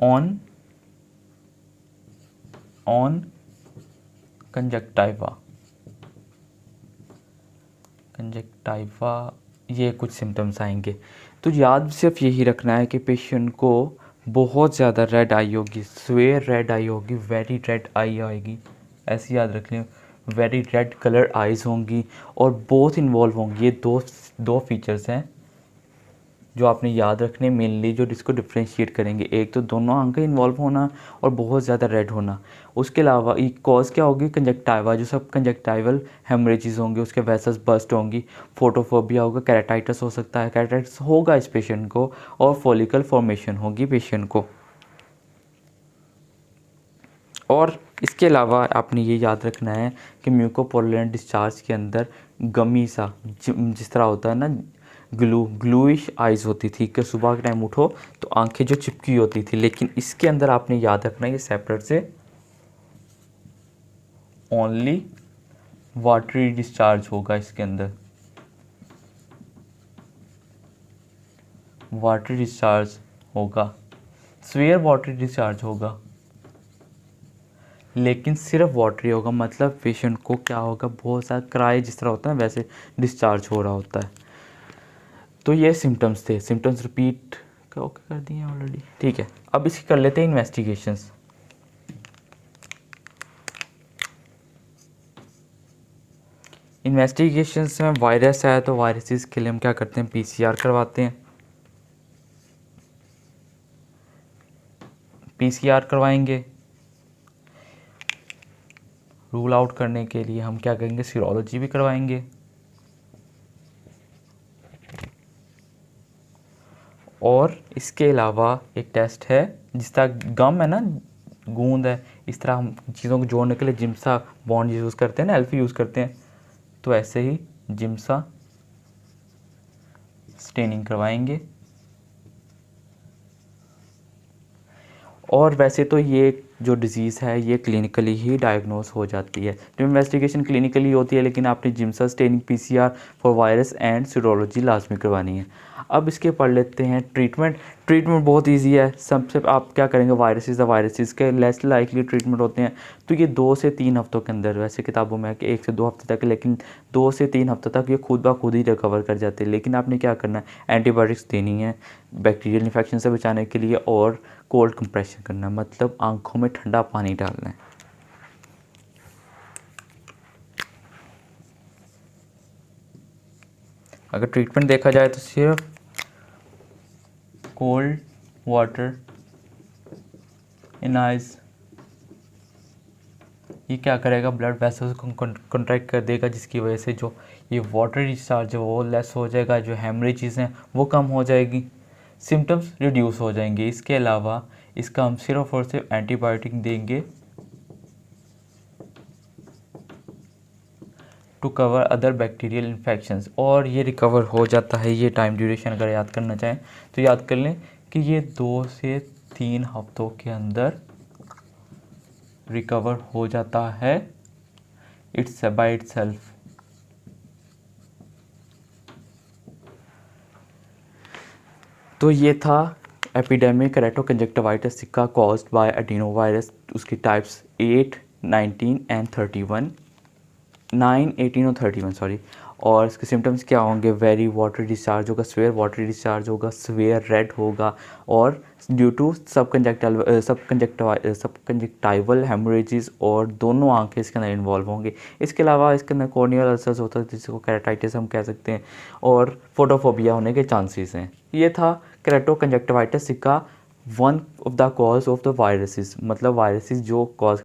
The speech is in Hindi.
ऑन कंजक्टाइवा, ये कुछ सिम्टम्स आएंगे। तो याद सिर्फ यही रखना है कि पेशेंट को बहुत ज़्यादा रेड आई होगी, स्वेयर रेड आई होगी, वेरी रेड आई आएगी, ऐसी याद रख लें, वेरी रेड कलर आइज़ होंगी और बोथ इन्वॉल्व होंगी। ये दो फीचर्स हैं जो आपने याद रखने मेनली, जो इसको डिफ्रेंशिएट करेंगे। एक तो दोनों आंखें इन्वॉल्व होना और बहुत ज़्यादा रेड होना। उसके अलावा एक कॉज क्या होगी, कंजक्टाइवा, जो सब कंजक्टाइवल हेमरेजेस होंगे, उसके वेसल्स बस्ट होंगी, फोटोफोबिया होगा, केराटाइटिस हो सकता है, केराटाइटिस होगा इस पेशेंट को, और फॉलिकल फॉर्मेशन होगी पेशेंट को। और इसके अलावा आपने ये याद रखना है कि म्यूकोपोलैंट डिस्चार्ज के अंदर गमी सा जिस तरह होता है ना, ग्लूइश आइज़ होती थी कि सुबह के टाइम उठो तो आंखें जो चिपकी होती थी। लेकिन इसके अंदर आपने याद रखना है ये सेपरेट से ओनली वाटरी डिस्चार्ज होगा, इसके अंदर वाटरी डिस्चार्ज होगा, स्वेयर वाटरी डिस्चार्ज होगा, लेकिन सिर्फ वाटरी होगा। मतलब पेशेंट को क्या होगा, बहुत सारा क्राई जिस तरह होता है वैसे डिस्चार्ज हो रहा होता है। तो ये सिम्टम्स थे, सिम्टम्स रिपीट ओके कर दिए ऑलरेडी, ठीक है। अब इसकी कर लेते हैं इन्वेस्टिगेशंस। इन्वेस्टिगेशंस में वायरस है तो वायरसेस के लिए हम क्या करते हैं, पीसीआर करवाते हैं। पीसीआर करवाएंगे। रूल आउट करने के लिए हम क्या करेंगे, सीरोलॉजी भी करवाएंगे। और इसके अलावा एक टेस्ट है जिस तरह गम है ना, गूंद है, इस तरह हम चीज़ों को जोड़ने के लिए जिम्सा बॉन्ड यूज़ करते हैं ना, एल्फी यूज़ करते हैं, तो ऐसे ही जिम्सा स्टेनिंग करवाएंगे। और वैसे तो ये जो डिज़ीज़ है ये क्लिनिकली ही डायग्नोस हो जाती है, तो इन्वेस्टिगेशन क्लिनिकली होती है, लेकिन आपने Giemsa staining, PCR for virus and serology लाजमी करवानी है। अब इसके पढ़ लेते हैं ट्रीटमेंट। ट्रीटमेंट बहुत इजी है। सबसे आप क्या करेंगे, वायरसेस के लेस लाइकली ट्रीटमेंट होते हैं, तो ये 2 से 3 हफ्तों के अंदर, वैसे किताबों में है कि 1 से 2 हफ्ते तक, लेकिन 2 से 3 हफ्ते तक ये खुद ब खुद ही रिकवर कर जाते हैं। लेकिन आपने क्या करना है, एंटीबायोटिक्स देनी है बैक्टीरियल इन्फेक्शन से बचाने के लिए, और कोल्ड कंप्रेशन करना है, मतलब आंखों में ठंडा पानी डालना है। अगर ट्रीटमेंट देखा जाए तो सिर्फ कोल्ड वाटर इन आइज, ये क्या करेगा, ब्लड वेसल्स को कॉन्ट्रैक्ट कर देगा, जिसकी वजह से जो ये वाटर डिस्चार्ज है वो लेस हो जाएगा, जो हेमरेजेस हैं वो कम हो जाएगी, सिम्टम्स रिड्यूस हो जाएंगे। इसके अलावा इसका हम सिर्फ और सिर्फ एंटीबायोटिक देंगे to cover other bacterial infections, और ये रिकवर हो जाता है। ये टाइम ड्यूरेशन अगर याद करना चाहें तो याद कर लें कि ये 2 से 3 हफ्तों के अंदर रिकवर हो जाता है, इट्स बाय इटसेल्फ। तो ये था एपिडेमिक केराटोकंजक्टिवाइटिस का कॉज्ड बाय एडिनोवायरस, उसकी टाइप्स 8, 19 एंड 31, 9, 18 और 31 सॉरी। और इसके सिम्टम्स क्या होंगे, वेरी वाटर डिस्चार्ज होगा, स्वेयर वाटर डिस्चार्ज होगा, स्वेयर रेड होगा, और ड्यू टू सब कंजक्टाइवल हेमरेजेस, और दोनों आंखें इसके अंदर इन्वॉल्व होंगे। इसके अलावा इसके अंदर कॉर्नियल अल्सर्स होता है जिसको केराटाइटिस हम कह सकते हैं, और फोटोफोबिया होने के चांसेस हैं। ये था केराटोकंजक्टिवाइटिस का one of the cause of the viruses, मतलब वायरसेस जो कॉज